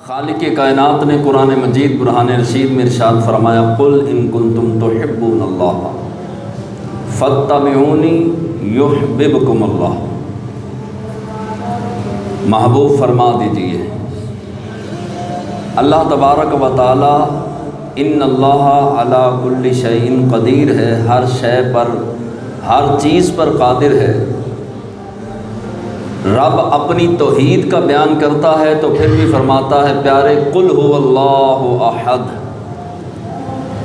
خالق کائنات نے قرآن مجید برہان رشید میں ارشاد فرمایا قل ان کنتم تحبون اللہ فاتبعونی یحببکم اللہ۔ محبوب فرما دیجئے اللہ تبارک و تعالی ان اللہ علی کل شیء قدیر ہے، ہر شے پر ہر چیز پر قادر ہے۔ رب اپنی توحید کا بیان کرتا ہے تو پھر بھی فرماتا ہے پیارے قل هو اللہ احد،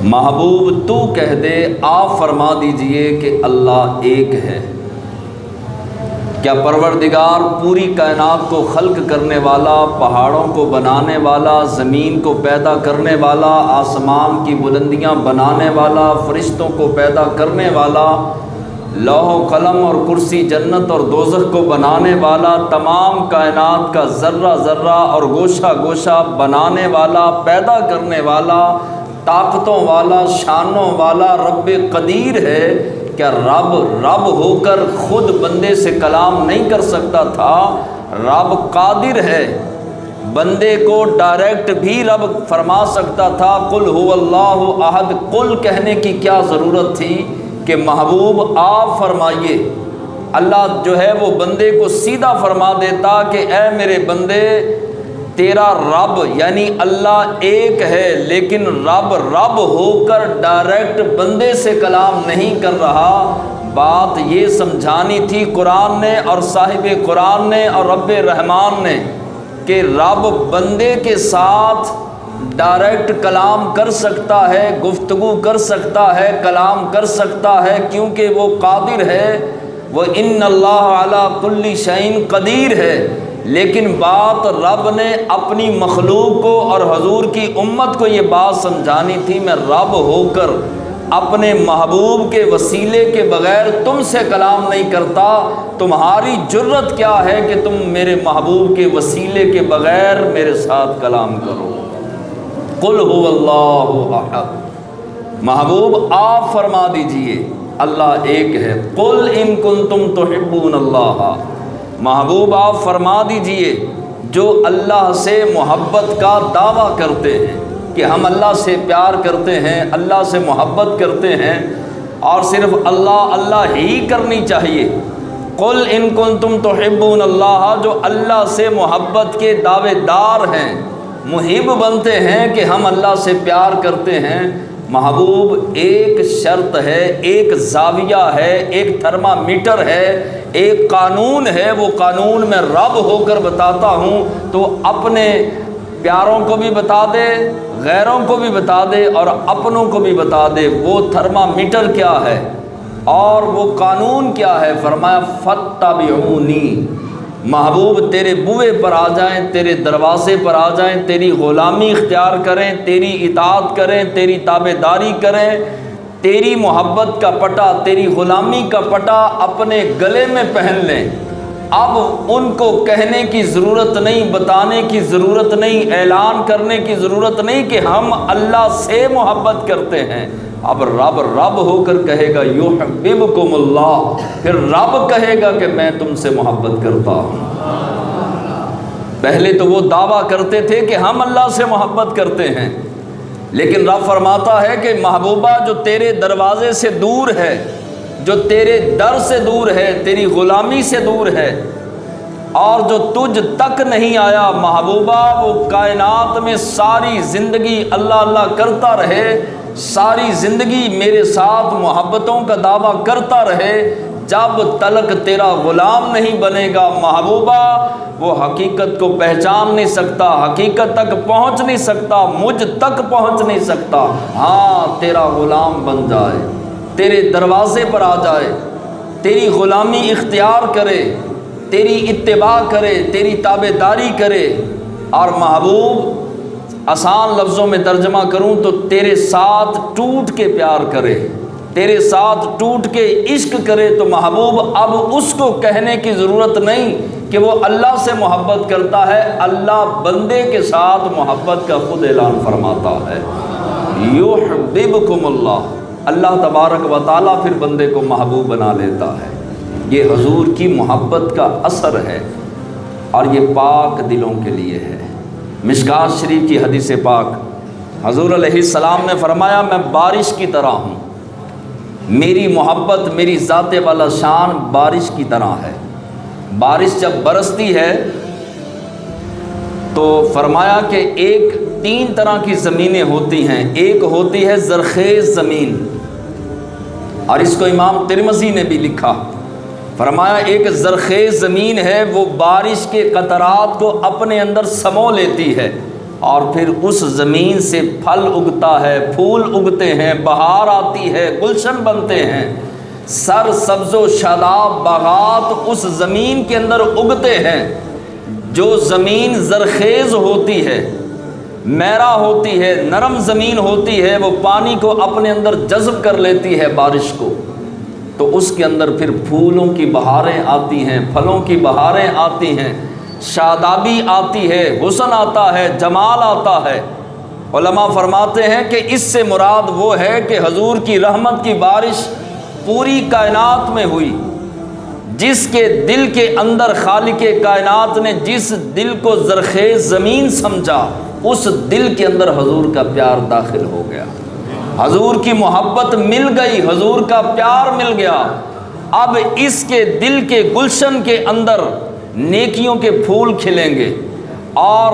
محبوب تو کہہ دے، آپ فرما دیجئے کہ اللہ ایک ہے۔ کیا پروردگار پوری کائنات کو خلق کرنے والا، پہاڑوں کو بنانے والا، زمین کو پیدا کرنے والا، آسمان کی بلندیاں بنانے والا، فرشتوں کو پیدا کرنے والا، لوح و قلم اور کرسی جنت اور دوزخ کو بنانے والا، تمام کائنات کا ذرہ ذرہ اور گوشہ گوشہ بنانے والا، پیدا کرنے والا، طاقتوں والا، شانوں والا رب قدیر ہے؟ کیا رب ہو کر خود بندے سے کلام نہیں کر سکتا تھا؟ رب قادر ہے، بندے کو ڈائریکٹ بھی رب فرما سکتا تھا قل هو اللہ احد۔ قل کہنے کی کیا ضرورت تھی کہ محبوب آپ فرمائیے؟ اللہ جو ہے وہ بندے کو سیدھا فرما دیتا کہ اے میرے بندے تیرا رب یعنی اللہ ایک ہے، لیکن رب ہو کر ڈائریکٹ بندے سے کلام نہیں کر رہا۔ بات یہ سمجھانی تھی قرآن نے اور صاحب قرآن نے اور رب رحمان نے کہ رب بندے کے ساتھ ڈائریکٹ کلام کر سکتا ہے، گفتگو کر سکتا ہے، کلام کر سکتا ہے، کیونکہ وہ قادر ہے، وہ ان اللہ علی کل شیء قدیر ہے۔ لیکن بات رب نے اپنی مخلوق کو اور حضور کی امت کو یہ بات سمجھانی تھی میں رب ہو کر اپنے محبوب کے وسیلے کے بغیر تم سے کلام نہیں کرتا، تمہاری جرت کیا ہے کہ تم میرے محبوب کے وسیلے کے بغیر میرے ساتھ کلام کرو؟ قل هو اللہ احد، محبوب آپ فرما دیجئے اللہ ایک ہے۔ قل ان کنتم تحبون اللہ، محبوب آپ فرما دیجئے جو اللہ سے محبت کا دعویٰ کرتے ہیں کہ ہم اللہ سے پیار کرتے ہیں، اللہ سے محبت کرتے ہیں اور صرف اللہ ہی کرنی چاہیے۔ قل ان کنتم تحبون اللہ، جو اللہ سے محبت کے دعوے دار ہیں، محب بنتے ہیں کہ ہم اللہ سے پیار کرتے ہیں، محبوب ایک شرط ہے، ایک زاویہ ہے، ایک تھرمامیٹر ہے، ایک قانون ہے، وہ قانون میں رب ہو کر بتاتا ہوں تو اپنے پیاروں کو بھی بتا دے، غیروں کو بھی بتا دے اور اپنوں کو بھی بتا دے۔ وہ تھرمامیٹر کیا ہے اور وہ قانون کیا ہے؟ فرمایا فاتبعونی، محبوب تیرے بوئے پر آ جائیں، تیرے دروازے پر آ جائیں، تیری غلامی اختیار کریں، تیری اطاعت کریں، تیری تابع داری کریں، تیری محبت کا پٹا، تیری غلامی کا پٹا اپنے گلے میں پہن لیں۔ اب ان کو کہنے کی ضرورت نہیں، بتانے کی ضرورت نہیں، اعلان کرنے کی ضرورت نہیں کہ ہم اللہ سے محبت کرتے ہیں۔ اب رب ہو کر کہے گا یحببکم اللہ، پھر رب کہے گا کہ میں تم سے محبت کرتا ہوں۔ پہلے تو وہ دعویٰ کرتے تھے کہ ہم اللہ سے محبت کرتے ہیں، لیکن رب فرماتا ہے کہ محبوبہ جو تیرے دروازے سے دور ہے، جو تیرے در سے دور ہے، تیری غلامی سے دور ہے اور جو تجھ تک نہیں آیا، محبوبہ وہ کائنات میں ساری زندگی اللہ کرتا رہے، ساری زندگی میرے ساتھ محبتوں کا دعویٰ کرتا رہے، جب تلک تیرا غلام نہیں بنے گا محبوبہ وہ حقیقت کو پہچان نہیں سکتا، حقیقت تک پہنچ نہیں سکتا، مجھ تک پہنچ نہیں سکتا۔ ہاں تیرا غلام بن جائے، تیرے دروازے پر آ جائے، تیری غلامی اختیار کرے، تیری اتباع کرے، تیری تابع داری کرے، اور محبوب آسان لفظوں میں ترجمہ کروں تو تیرے ساتھ ٹوٹ کے پیار کرے، تیرے ساتھ ٹوٹ کے عشق کرے، تو محبوب اب اس کو کہنے کی ضرورت نہیں کہ وہ اللہ سے محبت کرتا ہے، اللہ بندے کے ساتھ محبت کا خود اعلان فرماتا ہے یحببکم اللہ۔ اللہ تبارک و تعالیٰ پھر بندے کو محبوب بنا لیتا ہے۔ یہ حضور کی محبت کا اثر ہے اور یہ پاک دلوں کے لیے ہے۔ مشکات شریف کی حدیث پاک، حضور علیہ السلام نے فرمایا میں بارش کی طرح ہوں، میری محبت میری ذات والا شان بارش کی طرح ہے۔ بارش جب برستی ہے تو فرمایا کہ تین طرح کی زمینیں ہوتی ہیں۔ ایک ہوتی ہے زرخیز زمین، اور اس کو امام ترمذی نے بھی لکھا، فرمایا ایک زرخیز زمین ہے، وہ بارش کے قطرات کو اپنے اندر سمو لیتی ہے، اور پھر اس زمین سے پھل اگتا ہے، پھول اگتے ہیں، بہار آتی ہے، گلشن بنتے ہیں، سر سبز و شاداب باغات اس زمین کے اندر اگتے ہیں۔ جو زمین زرخیز ہوتی ہے، میرا ہوتی ہے، نرم زمین ہوتی ہے، وہ پانی کو اپنے اندر جذب کر لیتی ہے بارش کو، تو اس کے اندر پھر پھولوں کی بہاریں آتی ہیں، پھلوں کی بہاریں آتی ہیں، شادابی آتی ہے، حسن آتا ہے، جمال آتا ہے۔ علماء فرماتے ہیں کہ اس سے مراد وہ ہے کہ حضور کی رحمت کی بارش پوری کائنات میں ہوئی۔ جس کے دل کے اندر خالق کائنات نے جس دل کو زرخیز زمین سمجھا، اس دل کے اندر حضور کا پیار داخل ہو گیا، حضور کی محبت مل گئی، حضور کا پیار مل گیا۔ اب اس کے دل کے گلشن کے اندر نیکیوں کے پھول کھلیں گے اور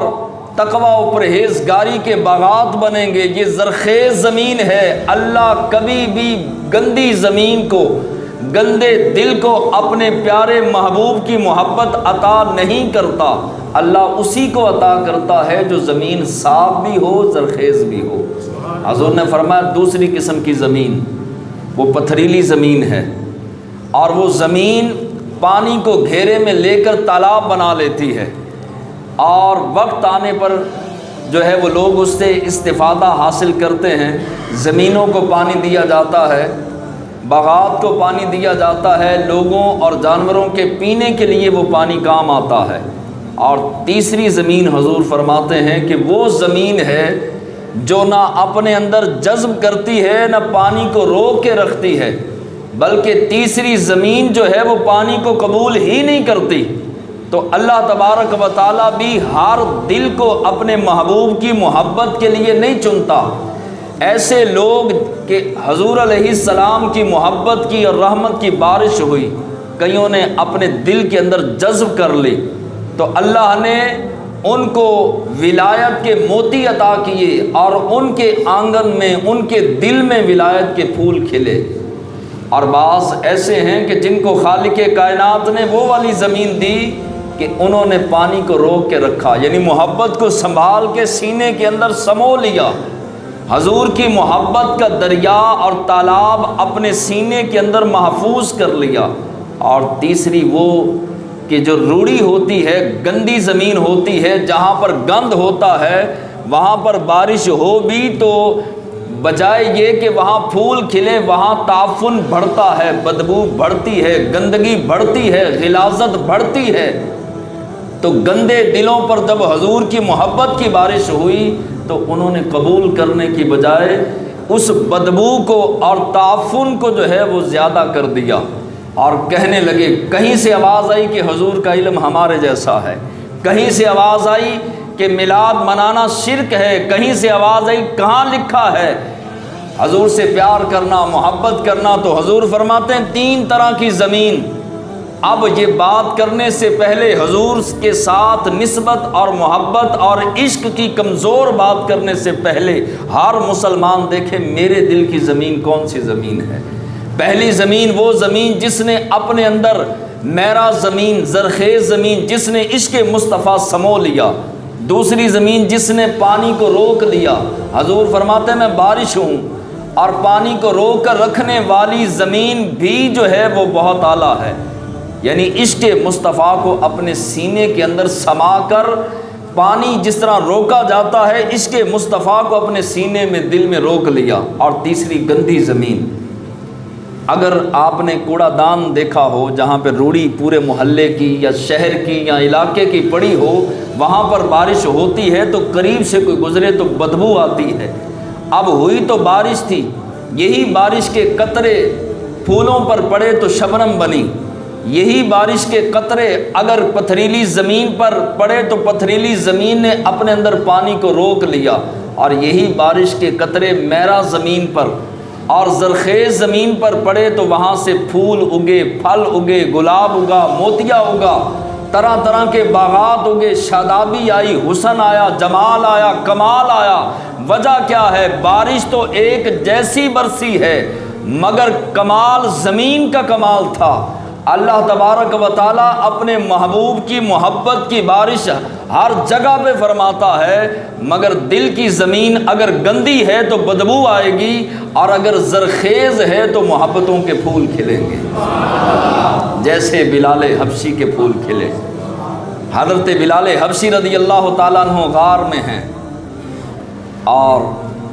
تقوی و پرہیزگاری کے باغات بنیں گے۔ یہ زرخیز زمین ہے، اللہ کبھی بھی گندی زمین کو، گندے دل کو اپنے پیارے محبوب کی محبت عطا نہیں کرتا، اللہ اسی کو عطا کرتا ہے جو زمین صاف بھی ہو، زرخیز بھی ہو۔ حضور نے فرمایا دوسری قسم کی زمین وہ پتھریلی زمین ہے، اور وہ زمین پانی کو گھیرے میں لے کر تالاب بنا لیتی ہے، اور وقت آنے پر جو ہے وہ لوگ اس سے استفادہ حاصل کرتے ہیں۔ زمینوں کو پانی دیا جاتا ہے، باغات کو پانی دیا جاتا ہے، لوگوں اور جانوروں کے پینے کے لیے وہ پانی کام آتا ہے۔ اور تیسری زمین حضور فرماتے ہیں کہ وہ زمین ہے جو نہ اپنے اندر جذب کرتی ہے، نہ پانی کو روک کے رکھتی ہے، بلکہ تیسری زمین جو ہے وہ پانی کو قبول ہی نہیں کرتی۔ تو اللہ تبارک و تعالیٰ بھی ہر دل کو اپنے محبوب کی محبت کے لیے نہیں چنتا۔ ایسے لوگ کہ حضور علیہ السلام کی محبت کی اور رحمت کی بارش ہوئی، کئیوں نے اپنے دل کے اندر جذب کر لی، تو اللہ نے ان کو ولایت کے موتی عطا کیے، اور ان کے آنگن میں، ان کے دل میں ولایت کے پھول کھلے۔ اور بعض ایسے ہیں کہ جن کو خالق کائنات نے وہ والی زمین دی کہ انہوں نے پانی کو روک کے رکھا، یعنی محبت کو سنبھال کے سینے کے اندر سمو لیا، حضور کی محبت کا دریا اور تالاب اپنے سینے کے اندر محفوظ کر لیا۔ اور تیسری وہ کہ جو روڑی ہوتی ہے، گندی زمین ہوتی ہے، جہاں پر گند ہوتا ہے وہاں پر بارش ہو بھی تو بجائے یہ کہ وہاں پھول کھلے، وہاں تعفن بڑھتا ہے، بدبو بڑھتی ہے، گندگی بڑھتی ہے، غلاظت بڑھتی ہے۔ تو گندے دلوں پر جب حضور کی محبت کی بارش ہوئی تو انہوں نے قبول کرنے کی بجائے اس بدبو کو اور تعفن کو جو ہے وہ زیادہ کر دیا، اور کہنے لگے، کہیں سے آواز آئی کہ حضور کا علم ہمارے جیسا ہے، کہیں سے آواز آئی کہ میلاد منانا شرک ہے، کہیں سے آواز آئی کہاں لکھا ہے حضور سے پیار کرنا، محبت کرنا۔ تو حضور فرماتے ہیں تین طرح کی زمین۔ اب یہ بات کرنے سے پہلے حضور کے ساتھ نسبت اور محبت اور عشق کی کمزور بات کرنے سے پہلے ہر مسلمان دیکھے میرے دل کی زمین کون سی زمین ہے۔ پہلی زمین وہ زمین جس نے اپنے اندر میرا زمین، زرخیز زمین جس نے عشق مصطفیٰ سمو لیا۔ دوسری زمین جس نے پانی کو روک لیا، حضور فرماتے ہیں میں بارش ہوں، اور پانی کو روک کر رکھنے والی زمین بھی جو ہے وہ بہت اعلیٰ ہے، یعنی عشق مصطفیٰ کو اپنے سینے کے اندر سما کر پانی جس طرح روکا جاتا ہے، عشق مصطفیٰ کو اپنے سینے میں، دل میں روک لیا۔ اور تیسری گندی زمین، اگر آپ نے کوڑا دان دیکھا ہو جہاں پہ روڑی پورے محلے کی یا شہر کی یا علاقے کی پڑی ہو، وہاں پر بارش ہوتی ہے تو قریب سے کوئی گزرے تو بدبو آتی ہے۔ اب ہوئی تو بارش تھی، یہی بارش کے قطرے پھولوں پر پڑے تو شبنم بنی، یہی بارش کے قطرے اگر پتھریلی زمین پر پڑے تو پتھریلی زمین نے اپنے اندر پانی کو روک لیا، اور یہی بارش کے قطرے میرا زمین پر اور زرخیز زمین پر پڑے تو وہاں سے پھول اگے، پھل اگے، گلاب اگا، موتیا اگا، طرح طرح کے باغات اگے، شادابی آئی، حسن آیا، جمال آیا، کمال آیا۔ وجہ کیا ہے؟ بارش تو ایک جیسی برسی ہے مگر کمال زمین کا کمال تھا۔ اللہ تبارک و تعالیٰ اپنے محبوب کی محبت کی بارش ہر جگہ پہ فرماتا ہے، مگر دل کی زمین اگر گندی ہے تو بدبو آئے گی، اور اگر زرخیز ہے تو محبتوں کے پھول کھلیں گے، جیسے بلال حبشی کے پھول کھلے۔ حضرت بلال حبشی رضی اللہ تعالیٰ عنہ غار میں ہیں، اور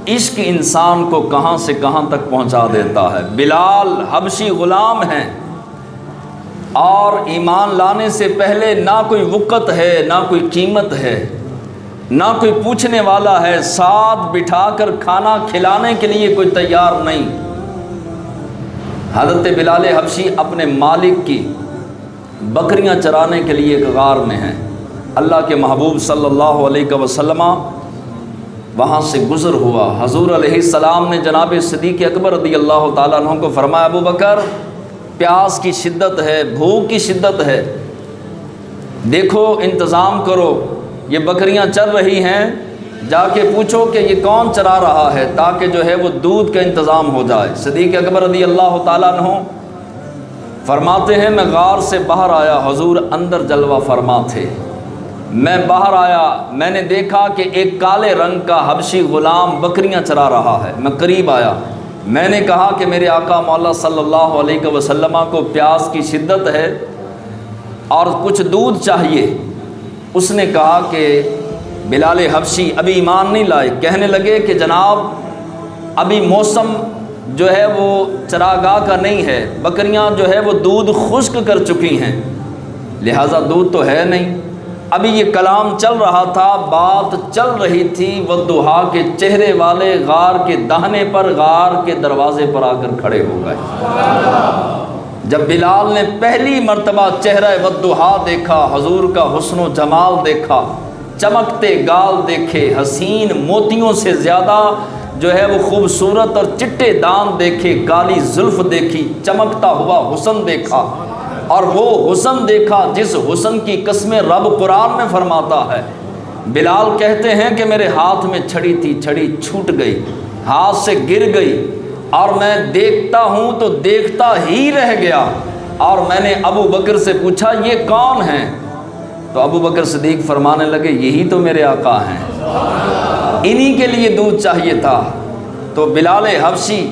عشق انسان کو کہاں سے کہاں تک پہنچا دیتا ہے۔ بلال حبشی غلام ہیں، اور ایمان لانے سے پہلے نہ کوئی وقت ہے، نہ کوئی قیمت ہے، نہ کوئی پوچھنے والا ہے، ساتھ بٹھا کر کھانا کھلانے کے لیے کوئی تیار نہیں۔ حضرت بلال حبشی اپنے مالک کی بکریاں چرانے کے لیے غار میں ہیں۔ اللہ کے محبوب صلی اللہ علیہ وسلم وہاں سے گزر ہوا۔ حضور علیہ السلام نے جناب صدیق اکبر رضی اللہ تعالیٰ عنہ کو فرمایا، ابو بکر پیاس کی شدت ہے، بھوک کی شدت ہے، دیکھو انتظام کرو، یہ بکریاں چر رہی ہیں، جا کے پوچھو کہ یہ کون چرا رہا ہے تاکہ جو ہے وہ دودھ کا انتظام ہو جائے۔ صدیق اکبر رضی اللہ تعالیٰ عنہ فرماتے ہیں، میں غار سے باہر آیا، حضور اندر جلوہ فرما تھے، میں باہر آیا، میں نے دیکھا کہ ایک کالے رنگ کا حبشی غلام بکریاں چرا رہا ہے۔ میں قریب آیا، میں نے کہا کہ میرے آقا مولا صلی اللہ علیہ وسلم کو پیاس کی شدت ہے اور کچھ دودھ چاہیے۔ اس نے کہا کہ بلال حبشی ابھی ایمان نہیں لائے، کہنے لگے کہ جناب ابھی موسم جو ہے وہ چراگاہ کا نہیں ہے، بکریاں جو ہے وہ دودھ خشک کر چکی ہیں، لہٰذا دودھ تو ہے نہیں۔ ابھی یہ کلام چل رہا تھا، بات چل رہی تھی، والضحیٰ کے چہرے والے غار کے دہنے پر غار کے دروازے پر آ کر کھڑے ہو گئے۔ جب بلال نے پہلی مرتبہ چہرہ والضحیٰ دیکھا، حضور کا حسن و جمال دیکھا، چمکتے گال دیکھے، حسین موتیوں سے زیادہ جو ہے وہ خوبصورت اور چٹے دان دیکھے، کالی زلف دیکھی، چمکتا ہوا حسن دیکھا، اور وہ حسن دیکھا جس حسن کی قسمیں رب قرآن میں فرماتا ہے۔ بلال کہتے ہیں کہ میرے ہاتھ میں چھڑی تھی، چھڑی چھوٹ گئی، ہاتھ سے گر گئی، اور میں دیکھتا ہوں تو دیکھتا ہی رہ گیا، اور میں نے ابو بکر سے پوچھا یہ کون ہیں؟ تو ابو بکر صدیق فرمانے لگے یہی تو میرے آقا ہیں، انہی کے لیے دودھ چاہیے تھا۔ تو بلال حبشی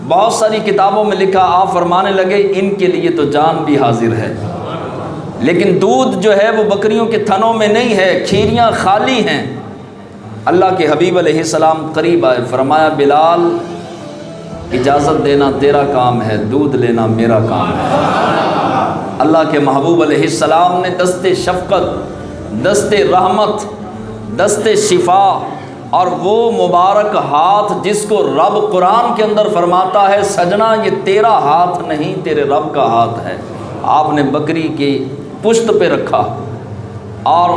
بہت ساری کتابوں میں لکھا، آپ فرمانے لگے ان کے لیے تو جان بھی حاضر ہے، لیکن دودھ جو ہے وہ بکریوں کے تھنوں میں نہیں ہے، کھیریاں خالی ہیں۔ اللہ کے حبیب علیہ السلام قریب آئے، فرمایا بلال اجازت دینا تیرا کام ہے، دودھ لینا میرا کام ہے۔ اللہ کے محبوب علیہ السلام نے دست شفقت، دست رحمت، دست شفا، اور وہ مبارک ہاتھ جس کو رب قرآن کے اندر فرماتا ہے سجنا یہ تیرا ہاتھ نہیں تیرے رب کا ہاتھ ہے، آپ نے بکری کی پشت پہ رکھا، اور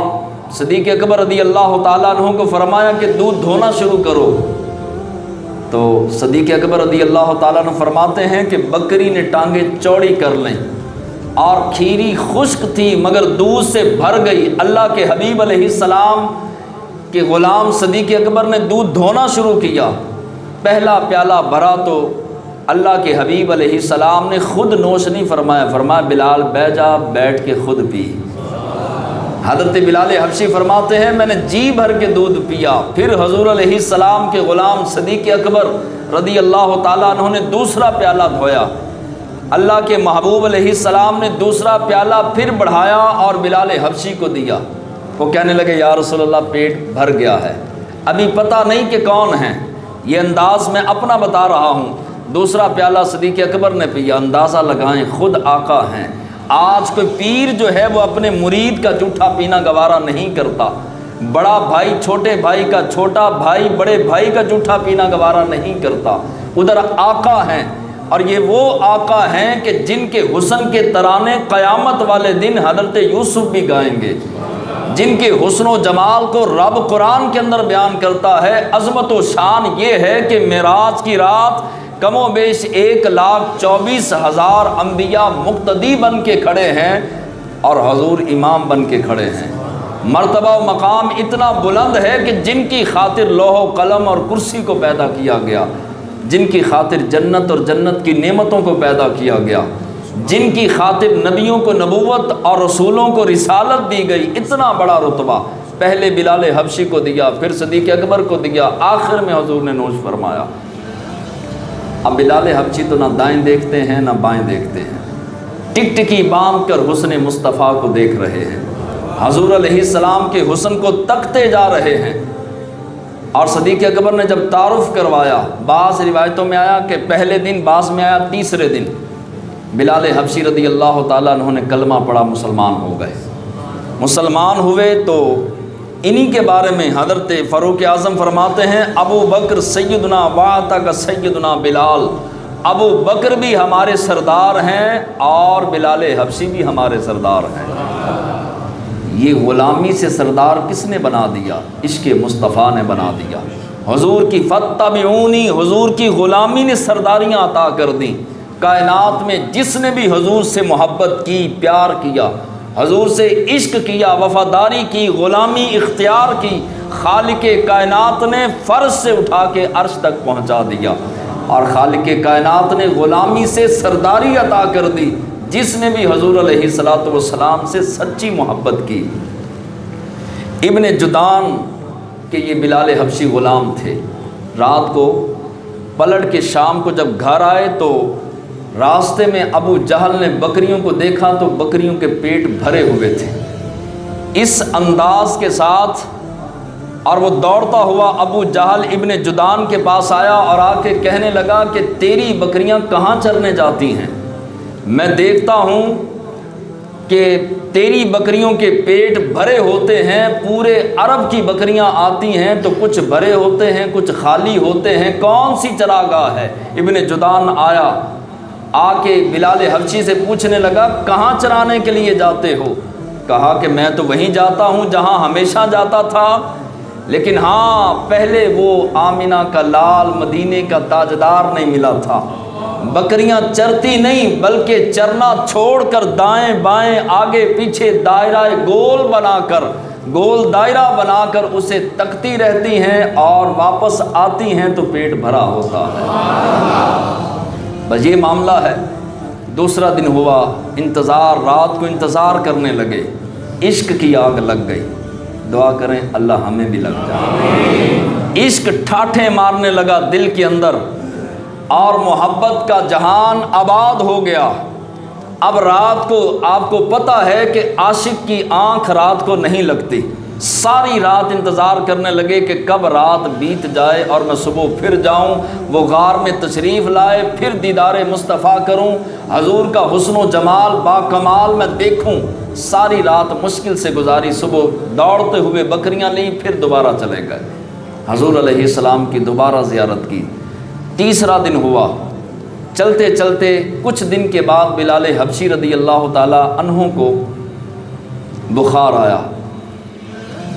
صدیق اکبر رضی اللہ تعالیٰ عنہ کو فرمایا کہ دودھ دھونا شروع کرو۔ تو صدیق اکبر رضی اللہ تعالیٰ عنہ فرماتے ہیں کہ بکری نے ٹانگیں چوڑی کر لیں، اور کھیری خشک تھی مگر دودھ سے بھر گئی۔ اللہ کے حبیب علیہ السلام کہ غلام صدیق اکبر نے دودھ دھونا شروع کیا، پہلا پیالہ بھرا تو اللہ کے حبیب علیہ السلام نے خود نوش نہیں فرمایا، فرمایا بلال بیٹھ جا، بیٹھ کے خود پی۔ حضرت بلال حبشی فرماتے ہیں میں نے جی بھر کے دودھ پیا، پھر حضور علیہ السلام کے غلام صدیق اکبر رضی اللہ تعالیٰ عنہ نے دوسرا پیالہ دھویا، اللہ کے محبوب علیہ السلام نے دوسرا پیالہ پھر بڑھایا اور بلال حبشی کو دیا۔ وہ کہنے لگے یا رسول اللہ پیٹ بھر گیا ہے، ابھی پتہ نہیں کہ کون ہیں، یہ انداز میں اپنا بتا رہا ہوں۔ دوسرا پیالہ صدیق اکبر نے پیا، اندازہ لگائیں خود آقا ہیں۔ آج کوئی پیر جو ہے وہ اپنے مرید کا جھوٹا پینا گوارا نہیں کرتا، بڑا بھائی چھوٹے بھائی کا، چھوٹا بھائی بڑے بھائی کا جھوٹا پینا گوارا نہیں کرتا، ادھر آقا ہیں، اور یہ وہ آقا ہیں کہ جن کے حسن کے ترانے قیامت والے دن حضرت یوسف بھی گائیں گے، جن کے حسن و جمال کو رب قرآن کے اندر بیان کرتا ہے۔ عظمت و شان یہ ہے کہ معراج کی رات کم و بیش 1,24,000 انبیاء مقتدی بن کے کھڑے ہیں اور حضور امام بن کے کھڑے ہیں۔ مرتبہ و مقام اتنا بلند ہے کہ جن کی خاطر لوح و قلم اور کرسی کو پیدا کیا گیا، جن کی خاطر جنت اور جنت کی نعمتوں کو پیدا کیا گیا، جن کی خاطر نبیوں کو نبوت اور رسولوں کو رسالت دی گئی، اتنا بڑا رتبہ پہلے بلال حبشی کو دیا، پھر صدیق اکبر کو دیا، آخر میں حضور نے نوش فرمایا۔ اب بلال حبشی تو نہ دائیں دیکھتے ہیں نہ بائیں دیکھتے ہیں، ٹک ٹکی باندھ کر حسن مصطفیٰ کو دیکھ رہے ہیں، حضور علیہ السلام کے حسن کو تکتے جا رہے ہیں۔ اور صدیق اکبر نے جب تعارف کروایا، بعض روایتوں میں آیا کہ پہلے دن، بعض میں آیا تیسرے دن، بلال حبشی رضی اللہ تعالیٰ عنہ نے کلمہ پڑھا، مسلمان ہو گئے۔ مسلمان ہوئے تو انہی کے بارے میں حضرت فاروق اعظم فرماتے ہیں، ابو بکر سیدنا وعتق سیدنا بلال، ابو بکر بھی ہمارے سردار ہیں اور بلال حبشی بھی ہمارے سردار ہیں۔ یہ غلامی سے سردار کس نے بنا دیا؟ عشق مصطفیٰ نے بنا دیا۔ حضور کی فتبعونی، حضور کی غلامی نے سرداریاں عطا کر دیں۔ کائنات میں جس نے بھی حضور سے محبت کی، پیار کیا، حضور سے عشق کیا، وفاداری کی، غلامی اختیار کی، خالق کائنات نے فرش سے اٹھا کے عرش تک پہنچا دیا، اور خالق کائنات نے غلامی سے سرداری عطا کر دی جس نے بھی حضور علیہ الصلوۃ والسلام سے سچی محبت کی۔ ابن جدان کے یہ بلال حبشی غلام تھے۔ رات کو پلٹ کے شام کو جب گھر آئے تو راستے میں ابو جہل نے بکریوں کو دیکھا تو بکریوں کے پیٹ بھرے ہوئے تھے۔ اس انداز کے ساتھ اور وہ دوڑتا ہوا ابو جہل ابن جدان کے پاس آیا اور آ کے کہنے لگا کہ تیری بکریاں کہاں چرنے جاتی ہیں؟ میں دیکھتا ہوں کہ تیری بکریوں کے پیٹ بھرے ہوتے ہیں، پورے عرب کی بکریاں آتی ہیں تو کچھ بھرے ہوتے ہیں، کچھ خالی ہوتے ہیں، کون سی چراگاہ ہے؟ ابن جدان آیا، آ کے بلال حبشی سے پوچھنے لگا کہاں چرانے کے لیے جاتے ہو؟ کہا کہ میں تو وہیں جاتا ہوں جہاں ہمیشہ جاتا تھا، لیکن ہاں پہلے وہ آمنہ کا لال، مدینے کا تاجدار نہیں ملا تھا۔ بکریاں چرتی نہیں بلکہ چرنا چھوڑ کر دائیں بائیں آگے پیچھے دائرہ گول بنا کر، گول دائرہ بنا کر اسے تکتی رہتی ہیں اور واپس آتی ہیں تو پیٹ بھرا ہوتا ہے۔ بس یہ معاملہ ہے۔ دوسرا دن ہوا، انتظار، رات کو انتظار کرنے لگے، عشق کی آگ لگ گئی۔ دعا کریں اللہ ہمیں بھی لگ جائے۔ عشق ٹھاٹھیں مارنے لگا دل کے اندر اور محبت کا جہان آباد ہو گیا۔ اب رات کو آپ کو پتہ ہے کہ عاشق کی آنکھ رات کو نہیں لگتی، ساری رات انتظار کرنے لگے کہ کب رات بیت جائے اور میں صبح پھر جاؤں، وہ غار میں تشریف لائے، پھر دیدار مصطفیٰ کروں، حضور کا حسن و جمال با کمال میں دیکھوں۔ ساری رات مشکل سے گزاری، صبح دوڑتے ہوئے بکریاں لیں، پھر دوبارہ چلے گئے، حضور علیہ السلام کی دوبارہ زیارت کی۔ تیسرا دن ہوا، چلتے چلتے کچھ دن کے بعد بلال حبشی رضی اللہ تعالی عنہ کو بخار آیا۔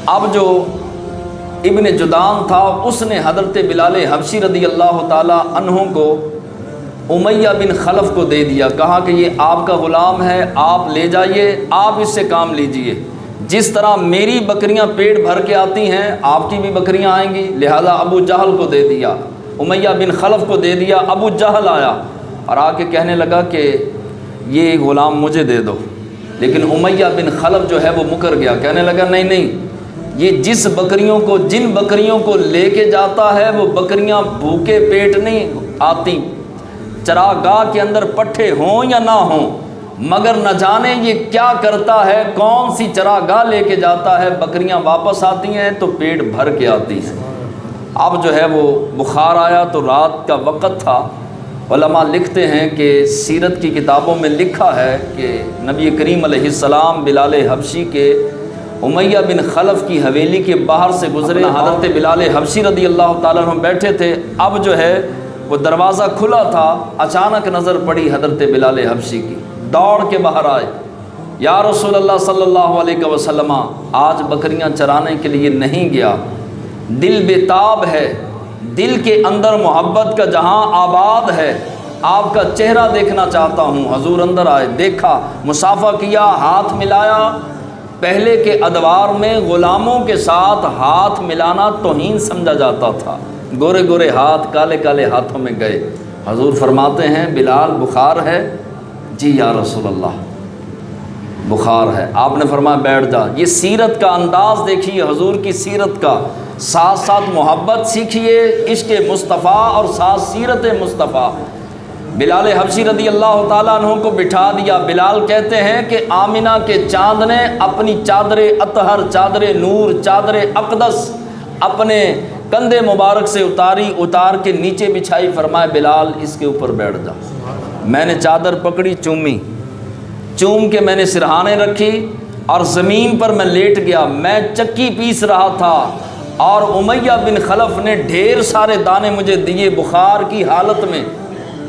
اب جو ابن جدان تھا اس نے حضرت بلال حبشی رضی اللہ تعالی عنہ کو امیہ بن خلف کو دے دیا، کہا کہ یہ آپ کا غلام ہے، آپ لے جائیے، آپ اس سے کام لیجئے، جس طرح میری بکریاں پیٹ بھر کے آتی ہیں آپ کی بھی بکریاں آئیں گی، لہذا ابو جہل کو دے دیا، امیہ بن خلف کو دے دیا۔ ابو جہل آیا اور آ کے کہنے لگا کہ یہ غلام مجھے دے دو، لیکن امیہ بن خلف جو ہے وہ مکر گیا، کہنے لگا نہیں نہیں، یہ جن بکریوں کو لے کے جاتا ہے وہ بکریاں بھوکے پیٹ نہیں آتی، چراگاہ کے اندر پٹھے ہوں یا نہ ہوں، مگر نہ جانے یہ کیا کرتا ہے، کون سی چراگاہ لے کے جاتا ہے، بکریاں واپس آتی ہیں تو پیٹ بھر کے آتی ہیں۔ اب جو ہے وہ بخار آیا تو رات کا وقت تھا۔ علماء لکھتے ہیں کہ سیرت کی کتابوں میں لکھا ہے کہ نبی کریم علیہ السلام بلال حبشی کے امیہ بن خلف کی حویلی کے باہر سے گزرے، حضرت بلال حبشی رضی اللہ تعالیٰ عنہ بیٹھے تھے۔ اب جو ہے وہ دروازہ کھلا تھا، اچانک نظر پڑی حضرت بلال حبشی کی، دوڑ کے باہر آئے، یا رسول اللہ صلی اللہ علیہ وسلم آج بکریاں چرانے کے لیے نہیں گیا، دل بے تاب ہے، دل کے اندر محبت کا جہاں آباد ہے، آپ کا چہرہ دیکھنا چاہتا ہوں۔ حضور اندر آئے، دیکھا، مصافحہ کیا، ہاتھ ملایا۔ پہلے کے ادوار میں غلاموں کے ساتھ ہاتھ ملانا توہین سمجھا جاتا تھا، گورے گورے ہاتھ کالے کالے ہاتھوں میں گئے۔ حضور فرماتے ہیں بلال بخار ہے؟ جی یا رسول اللہ بخار ہے۔ آپ نے فرمایا بیٹھ جا۔ یہ سیرت کا انداز دیکھیے، حضور کی سیرت کا، ساتھ ساتھ محبت سیکھیے، عشق مصطفیٰ اور ساتھ سیرت مصطفیٰ۔ بلال حبشی رضی اللہ تعالیٰ عنہ کو بٹھا دیا۔ بلال کہتے ہیں کہ آمنہ کے چاند نے اپنی چادر اطہر، چادر نور، چادر اقدس اپنے کندھے مبارک سے اتار کے نیچے بچھائی، فرمایا بلال اس کے اوپر بیٹھ جا۔ میں نے چادر پکڑی، چوم کے میں نے سرہانے رکھی اور زمین پر میں لیٹ گیا۔ میں چکی پیس رہا تھا اور امیہ بن خلف نے ڈھیر سارے دانے مجھے دیے بخار کی حالت میں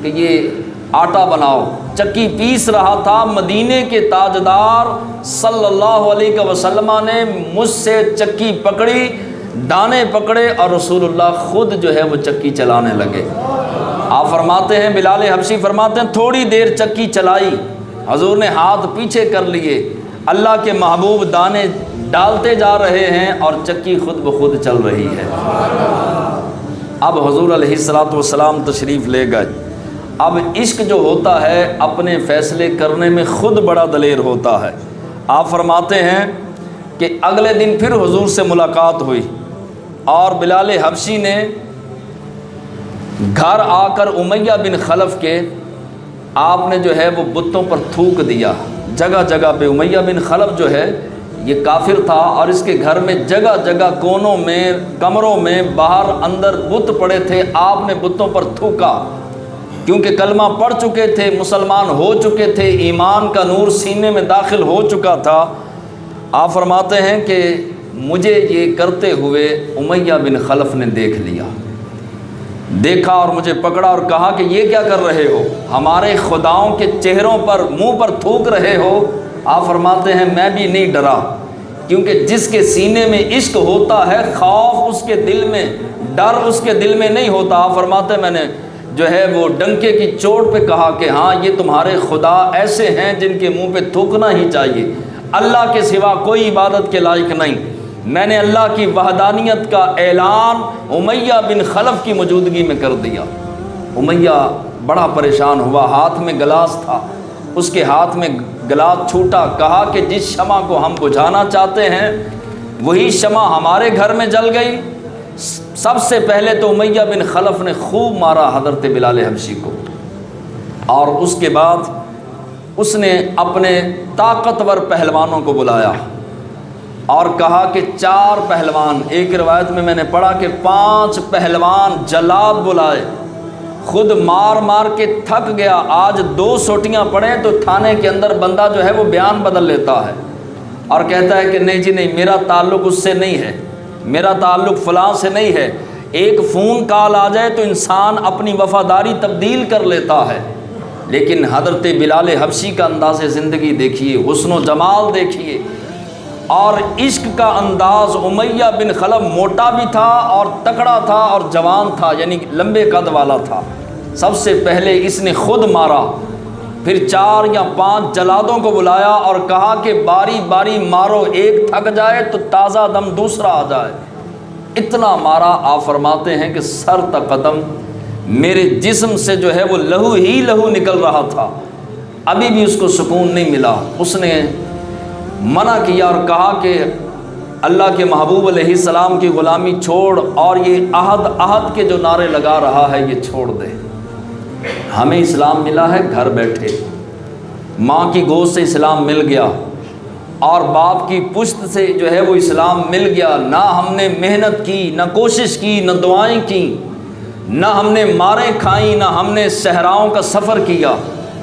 کہ یہ آٹا بناؤ۔ چکی پیس رہا تھا، مدینے کے تاجدار صلی اللہ علیہ وسلم نے مجھ سے چکی پکڑی، دانے پکڑے اور رسول اللہ خود جو ہے وہ چکی چلانے لگے۔ آپ فرماتے ہیں، بلال حبشی فرماتے ہیں تھوڑی دیر چکی چلائی، حضور نے ہاتھ پیچھے کر لیے، اللہ کے محبوب دانے ڈالتے جا رہے ہیں اور چکی خود بخود چل رہی ہے۔ اب حضور علیہ الصلوۃ والسلام تشریف لے گئے۔ اب عشق جو ہوتا ہے اپنے فیصلے کرنے میں خود بڑا دلیر ہوتا ہے۔ آپ فرماتے ہیں کہ اگلے دن پھر حضور سے ملاقات ہوئی اور بلال حبشی نے گھر آ کر امیہ بن خلف کے آپ نے جو ہے وہ بتوں پر تھوک دیا جگہ جگہ پہ۔ امیہ بن خلف جو ہے یہ کافر تھا اور اس کے گھر میں جگہ جگہ کونوں میں، کمروں میں، باہر اندر بت پڑے تھے۔ آپ نے بتوں پر تھوکا کیونکہ کلمہ پڑھ چکے تھے، مسلمان ہو چکے تھے، ایمان کا نور سینے میں داخل ہو چکا تھا۔ آپ فرماتے ہیں کہ مجھے یہ کرتے ہوئے امیہ بن خلف نے دیکھا اور مجھے پکڑا اور کہا کہ یہ کیا کر رہے ہو؟ ہمارے خداؤں کے چہروں پر، منہ پر تھوک رہے ہو۔ آپ فرماتے ہیں میں بھی نہیں ڈرا، کیونکہ جس کے سینے میں عشق ہوتا ہے خوف اس کے دل میں، ڈر اس کے دل میں نہیں ہوتا۔ آپ فرماتے ہیں میں نے جو ہے وہ ڈنکے کی چوٹ پہ کہا کہ ہاں یہ تمہارے خدا ایسے ہیں جن کے منہ پہ تھوکنا ہی چاہیے، اللہ کے سوا کوئی عبادت کے لائق نہیں۔ میں نے اللہ کی وحدانیت کا اعلان امیہ بن خلف کی موجودگی میں کر دیا۔ امیہ بڑا پریشان ہوا، ہاتھ میں گلاس تھا، اس کے ہاتھ میں گلاس چھوٹا، کہا کہ جس شمع کو ہم بجھانا چاہتے ہیں وہی شمع ہمارے گھر میں جل گئی۔ سب سے پہلے تو امیہ بن خلف نے خوب مارا حضرت بلال حبشی کو، اور اس کے بعد اس نے اپنے طاقتور پہلوانوں کو بلایا اور کہا کہ 4 پہلوان، ایک روایت میں نے پڑھا کہ 5 پہلوان جلاد بلائے، خود مار مار کے تھک گیا۔ آج 2 سوٹیاں پڑیں تو تھانے کے اندر بندہ جو ہے وہ بیان بدل لیتا ہے اور کہتا ہے کہ نہیں جی نہیں، میرا تعلق اس سے نہیں ہے، میرا تعلق فلاں سے نہیں ہے۔ ایک فون کال آ جائے تو انسان اپنی وفاداری تبدیل کر لیتا ہے، لیکن حضرت بلال حبشی کا انداز زندگی دیکھیے، حسن و جمال دیکھیے اور عشق کا انداز۔ امیہ بن خلف موٹا بھی تھا اور تکڑا تھا اور جوان تھا، یعنی لمبے قد والا تھا۔ سب سے پہلے اس نے خود مارا، پھر 4 یا 5 جلادوں کو بلایا اور کہا کہ باری باری مارو، ایک تھک جائے تو تازہ دم دوسرا آ جائے۔ اتنا مارا، آپ فرماتے ہیں کہ سر تا قدم میرے جسم سے جو ہے وہ لہو ہی لہو نکل رہا تھا، ابھی بھی اس کو سکون نہیں ملا۔ اس نے منع کیا اور کہا کہ اللہ کے محبوب علیہ السلام کی غلامی چھوڑ اور یہ عہد کے جو نعرے لگا رہا ہے یہ چھوڑ دے۔ ہمیں اسلام ملا ہے گھر بیٹھے، ماں کی گود سے اسلام مل گیا اور باپ کی پشت سے جو ہے وہ اسلام مل گیا۔ نہ ہم نے محنت کی، نہ کوشش کی، نہ دعائیں کی، نہ ہم نے ماریں کھائیں، نہ ہم نے صحراؤں کا سفر کیا،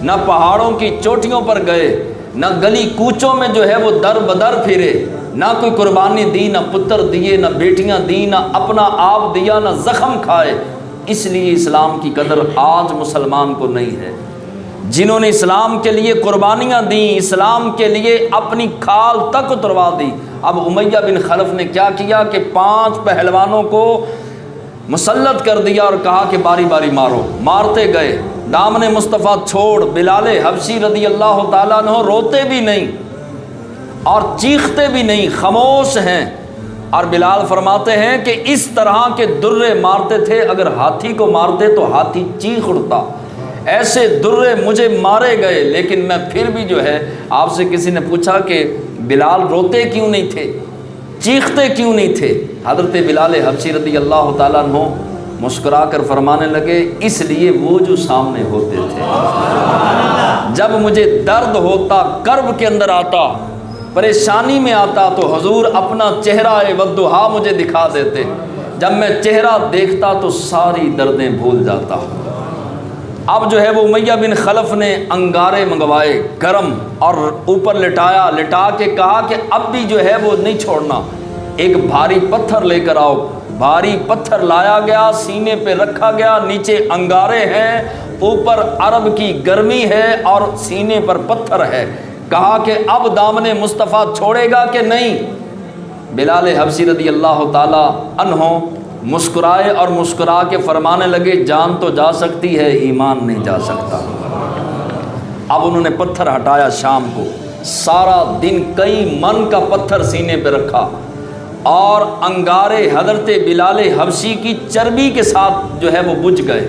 نہ پہاڑوں کی چوٹیوں پر گئے، نہ گلی کوچوں میں جو ہے وہ در بدر پھرے، نہ کوئی قربانی دی، نہ پتر دیے، نہ بیٹیاں دی، نہ اپنا آپ دیا، نہ زخم کھائے۔ اس لیے اسلام کی قدر آج مسلمان کو نہیں ہے۔ جنہوں نے اسلام کے لیے قربانیاں دیں، اسلام کے لیے اپنی کھال تک اتروا دی۔ اب امیہ بن خلف نے کیا کیا کہ 5 پہلوانوں کو مسلط کر دیا اور کہا کہ باری باری مارو۔ مارتے گئے، دامن مصطفیٰ چھوڑ بلال حبشی رضی اللہ تعالیٰ عنہ روتے بھی نہیں اور چیختے بھی نہیں، خاموش ہیں۔ اور بلال فرماتے ہیں کہ اس طرح کے درے مارتے تھے، اگر ہاتھی کو مارتے تو ہاتھی چیخ اڑتا، ایسے درے مجھے مارے گئے، لیکن میں پھر بھی جو ہے، آپ سے کسی نے پوچھا کہ بلال روتے کیوں نہیں تھے، چیختے کیوں نہیں تھے؟ حضرت بلال حبشی رضی اللہ تعالیٰ عنہ مسکرا کر فرمانے لگے، اس لیے وہ جو سامنے ہوتے تھے، جب مجھے درد ہوتا، کرب کے اندر آتا، پریشانی میں آتا تو حضور اپنا چہرہ والضحیٰ مجھے دکھا دیتے، جب میں چہرہ دیکھتا تو ساری دردیں بھول جاتا۔ اب جو ہے وہ امیہ بن خلف نے انگارے منگوائے گرم اور اوپر لٹایا، لٹا کے کہا کہ اب بھی جو ہے وہ نہیں چھوڑنا، ایک بھاری پتھر لے کر آؤ۔ بھاری پتھر لایا گیا، سینے پہ رکھا گیا، نیچے انگارے ہیں، اوپر عرب کی گرمی ہے اور سینے پر پتھر ہے۔ کہا کہ اب دامن مصطفیٰ چھوڑے گا کہ نہیں؟ بلال حبشی رضی اللہ تعالی عنہ مسکرائے اور مسکرا کے فرمانے لگے، جان تو جا سکتی ہے، ایمان نہیں جا سکتا۔ اب انہوں نے پتھر ہٹایا، شام کو سارا دن کئی من کا پتھر سینے پہ رکھا اور انگارے حضرت بلال حبشی کی چربی کے ساتھ جو ہے وہ بجھ گئے۔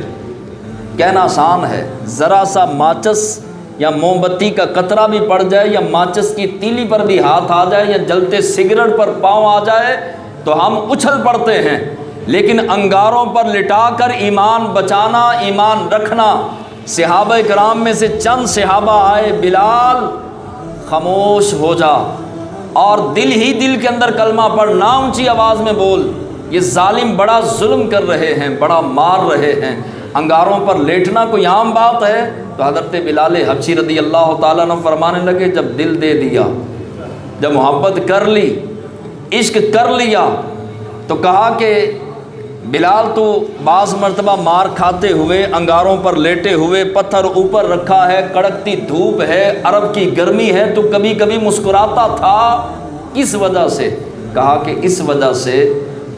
کہنا آسان ہے، ذرا سا ماچس یا موم بتی کا قطرہ بھی پڑ جائے یا ماچس کی تیلی پر بھی ہاتھ آ جائے یا جلتے سگریٹ پر پاؤں آ جائے تو ہم اچھل پڑتے ہیں، لیکن انگاروں پر لٹا کر ایمان بچانا، ایمان رکھنا۔ صحابہ کرام میں سے چند صحابہ آئے، بلال خاموش ہو جا اور دل ہی دل کے اندر کلمہ پڑھ، نہ اونچی آواز میں بول، یہ ظالم بڑا ظلم کر رہے ہیں، بڑا مار رہے ہیں، انگاروں پر لیٹنا کوئی عام بات ہے؟ تو حضرت بلال حبشی رضی اللہ تعالیٰ عنہ فرمانے لگے، جب دل دے دیا، جب محبت کر لی، عشق کر لیا، تو کہا کہ بلال تو بعض مرتبہ مار کھاتے ہوئے، انگاروں پر لیٹے ہوئے، پتھر اوپر رکھا ہے، کڑکتی دھوپ ہے، عرب کی گرمی ہے، تو کبھی کبھی مسکراتا تھا، کس وجہ سے؟ کہا کہ اس وجہ سے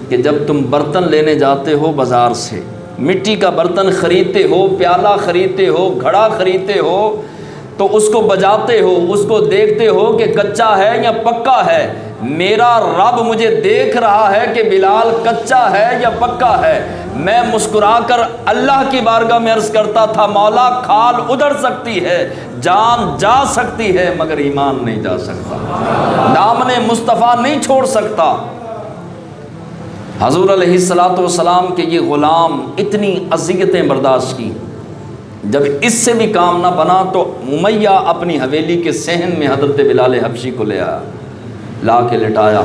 کہ جب تم برتن لینے جاتے ہو بازار سے، مٹی کا برتن خریدتے ہو، پیالہ خریدتے ہو، گھڑا خریدتے ہو، تو اس کو بجاتے ہو، اس کو دیکھتے ہو کہ کچا ہے یا پکا ہے۔ میرا رب مجھے دیکھ رہا ہے کہ بلال کچا ہے یا پکا ہے۔ میں مسکرا کر اللہ کی بارگاہ میں عرض کرتا تھا، مولا کھال ادھر سکتی ہے، جان جا سکتی ہے، مگر ایمان نہیں جا سکتا، دامن مصطفیٰ نہیں چھوڑ سکتا۔ حضور علیہ السلام کے یہ غلام اتنی اذیتیں برداشت کی، جب اس سے بھی کام نہ بنا تو امیہ اپنی حویلی کے صحن میں حضرت بلال حبشی کو لے آیا، لا کے لٹایا،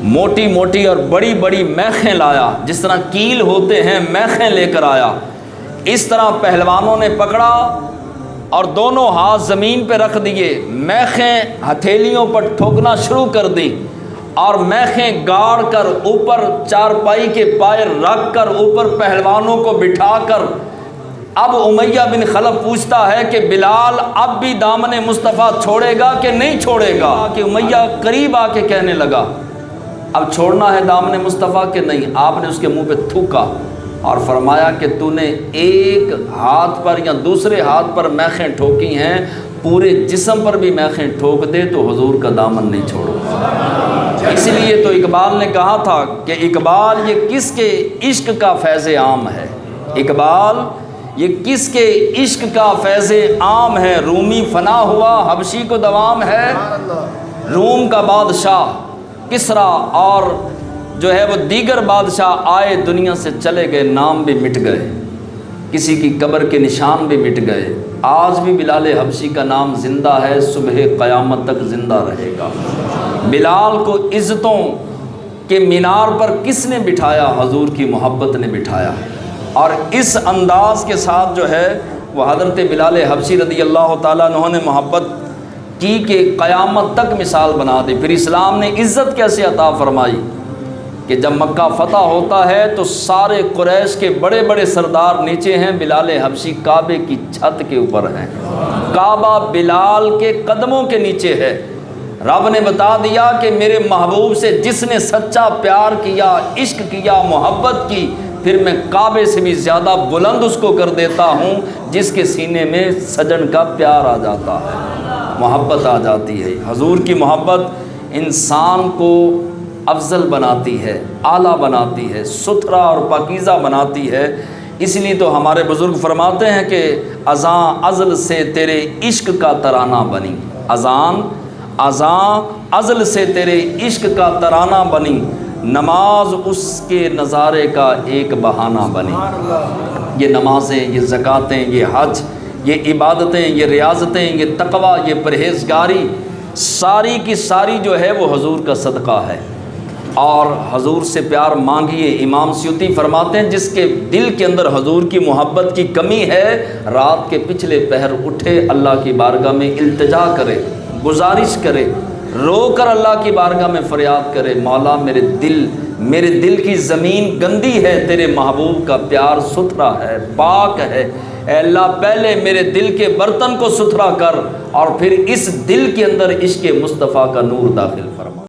موٹی موٹی اور بڑی بڑی میخیں لایا، جس طرح کیل ہوتے ہیں میخیں لے کر آیا۔ اس طرح پہلوانوں نے پکڑا اور دونوں ہاتھ زمین پہ رکھ دیے، میخیں ہتھیلیوں پر ٹھوکنا شروع کر دی اور میخیں گاڑ کر اوپر چارپائی کے پائے رکھ کر اوپر پہلوانوں کو بٹھا کر اب امیہ بن خلف پوچھتا ہے کہ بلال اب بھی دامن مصطفیٰ چھوڑے گا کہ نہیں چھوڑے گا؟ کہ امیہ قریب آ کے کہنے لگا اب چھوڑنا ہے دامن مصطفیٰ کہ نہیں؟ آپ نے اس کے منہ پہ تھوکا اور فرمایا کہ تو نے ایک ہاتھ پر یا دوسرے ہاتھ پر میخیں ٹھوکی ہیں، پورے جسم پر بھی میخیں ٹھوک دے تو حضور کا دامن نہیں چھوڑو۔ اس لیے تو اقبال نے کہا تھا کہ اقبال یہ کس کے عشق کا فیض عام ہے، اقبال یہ کس کے عشق کا فیض عام ہے، رومی فنا ہوا حبشی کو دوام ہے۔ روم کا بادشاہ کسرا اور جو ہے وہ دیگر بادشاہ آئے، دنیا سے چلے گئے، نام بھی مٹ گئے، کسی کی قبر کے نشان بھی مٹ گئے۔ آج بھی بلال حبشی کا نام زندہ ہے، صبح قیامت تک زندہ رہے گا۔ بلال کو عزتوں کے مینار پر کس نے بٹھایا؟ حضور کی محبت نے بٹھایا، اور اس انداز کے ساتھ جو ہے وہ حضرت بلال حبشی رضی اللہ تعالیٰ عنہ نے محبت کی کہ قیامت تک مثال بنا دی۔ پھر اسلام نے عزت کیسے عطا فرمائی؟ کہ جب مکہ فتح ہوتا ہے تو سارے قریش کے بڑے بڑے سردار نیچے ہیں، بلال حبشی کعبے کی چھت کے اوپر ہیں، کعبہ بلال کے قدموں کے نیچے ہے۔ رب نے بتا دیا کہ میرے محبوب سے جس نے سچا پیار کیا، عشق کیا، محبت کی، پھر میں کعبے سے بھی زیادہ بلند اس کو کر دیتا ہوں جس کے سینے میں سجن کا پیار آ جاتا ہے، محبت آ جاتی ہے۔ حضور کی محبت انسان کو افضل بناتی ہے، اعلیٰ بناتی ہے، ستھرا اور پاکیزہ بناتی ہے۔ اس لیے تو ہمارے بزرگ فرماتے ہیں کہ اذاں ازل سے تیرے عشق کا ترانہ بنی، اذاں ازل سے تیرے عشق کا ترانہ بنی، نماز اس کے نظارے کا ایک بہانہ بنی۔ یہ نمازیں، یہ زکوٰتیں، یہ حج، یہ عبادتیں، یہ ریاضتیں، یہ تقوی، یہ پرہیزگاری، ساری کی ساری جو ہے وہ حضور کا صدقہ ہے۔ اور حضور سے پیار مانگیے۔ امام سیوطی فرماتے ہیں جس کے دل کے اندر حضور کی محبت کی کمی ہے، رات کے پچھلے پہر اٹھے اللہ کی بارگاہ میں التجا کرے، گزارش کرے، رو کر اللہ کی بارگاہ میں فریاد کرے، مولا میرے دل کی زمین گندی ہے، تیرے محبوب کا پیار ستھرا ہے، پاک ہے، اے اللہ پہلے میرے دل کے برتن کو ستھرا کر اور پھر اس دل کے اندر عشق مصطفیٰ کا نور داخل فرما۔